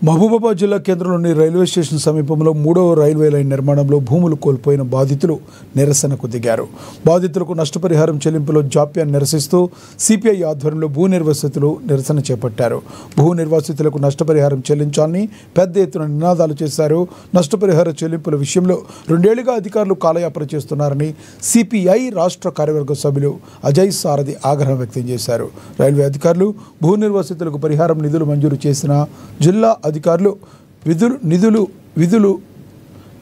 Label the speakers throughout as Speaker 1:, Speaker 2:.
Speaker 1: మహబూబాబాద్ జిల్లా కేంద్రంలోని railway station సమీపంలో 3వ రైల్వే లైన్ నిర్మాణంలో భూములు కోల్పోయిన బాధితులు నిరసనకు దిగారు. బాధితులకు నష్టపరిహారం చెల్లింపులో జాప్యాన్ని నిరసిస్తూ సిపిఐ ఆధ్వర్యంలో భూ నిర్వాసితులు నిరసన చేపట్టారు. భూ నిర్వాసితులకు నష్టపరిహారం చెల్లించాలని పెద్ద ఎత్తున నినాదాలు చేశారు. నష్టపరిహార చెల్లింపుల విషయంలో 2 ఏళ్లుగా అధికారులు కాలయాపన చేస్తున్నారని సిపిఐ రాష్ట్ర కార్యవర్గ సభ్యులు అజయ్ సారథి ఆగ్రహం వ్యక్తం చేశారు. రైల్వే అధికారులు భూ నిర్వాసితులకు పరిహారం నిధులు మంజూరు చేసిన జిల్లా అధికారులు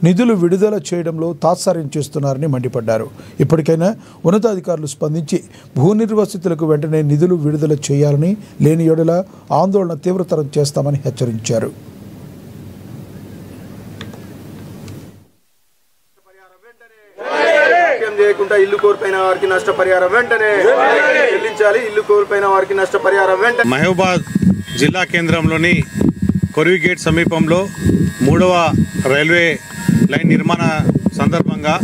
Speaker 1: నిధులు విడుదల చేయడంలో తాత్సార్యం చేస్తున్నారని మండిపడ్డారు. ఇప్పటికైనా ఉన్నతాధికారులు స్పందించి భూ నిర్వాసితులకు వెంటనే నిధులు విడుదల చేయాలని, లేని యెడల ఆందోళన తీవ్రతరం చేస్తామని హెచ్చరించారు.
Speaker 2: ఇల్లు కోల్పోయిన వారికి నష్టపరిహారం వెంటనే చెల్లించాలి. ఇల్లు కోల్పోయిన వారికి నష్టపరిహారం వెంటనే.
Speaker 3: మహబూబాబాద్ జిల్లా కేంద్రంలోని కొరివి గేట్ సమీపంలో 3వ రైల్వే లైన్ నిర్మాణ సందర్భంగా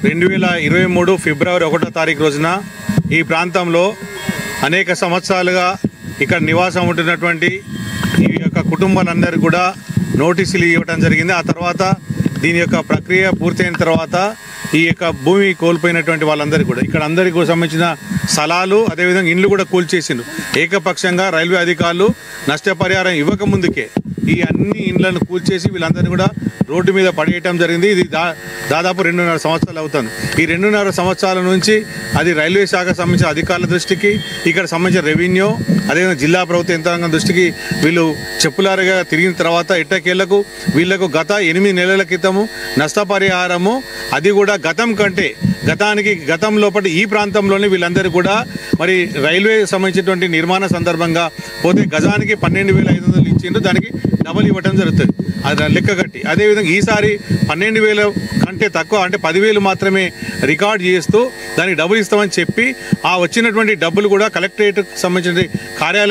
Speaker 3: 2023 ఫిబ్రవరి 1వ తారీఖు రోజున ఈ ప్రాంతంలో అనేక సంవత్సరాలుగా ఇక్కడ నివాసం ఉంటున్నటువంటి ఈ యొక్క కుటుంబాలందరూ కూడా నోటీసులు ఇవ్వడం జరిగింది. ఆ తర్వాత దీని యొక్క ప్రక్రియ పూర్తయిన తర్వాత ఈ యొక్క భూమి కోల్పోయినటువంటి వాళ్ళందరికీ కూడా ఇక్కడ అందరికీ సంబంధించిన స్థలాలు, అదేవిధంగా ఇండ్లు కూడా కూల్చేసిండ్రు. ఏకపక్షంగా రైల్వే అధికారులు నష్టపరిహారం ఇవ్వకముందుకే ఈ అన్ని ఇండ్లను కూల్చేసి వీళ్ళందరినీ కూడా రోడ్డు మీద పడేయటం జరిగింది. ఇది దాదాపు 2.5 సంవత్సరాలు అవుతుంది. ఈ 2.5 సంవత్సరాల నుంచి అది రైల్వే శాఖ సంబంధించిన అధికారుల దృష్టికి, ఇక్కడ సంబంధించిన రెవెన్యూ, అదేవిధంగా జిల్లా ప్రభుత్వ యంత్రాంగం దృష్టికి వీళ్ళు చెప్పులారుగా తిరిగిన తర్వాత ఎట్టకేళ్లకు వీళ్లకు గత 8 నెలల క్రితము నష్టపరిహారము, అది కూడా గతం లోపల ఈ ప్రాంతంలోనే వీళ్ళందరూ కూడా మరి రైల్వే సంబంధించినటువంటి నిర్మాణ సందర్భంగా పోతే గజానికి 12,500 ఇచ్చిండ్రు, దానికి డబల్ ఇవ్వటం జరుగుతుంది అది లెక్క కట్టి. అదేవిధంగా ఈసారి 12,000 కంటే తక్కువ అంటే 10,000 మాత్రమే రికార్డ్ చేస్తూ దానికి డబ్బులు ఇస్తామని చెప్పి ఆ వచ్చినటువంటి డబ్బులు కూడా కలెక్టరేట్కి సంబంధించిన కార్యాలయం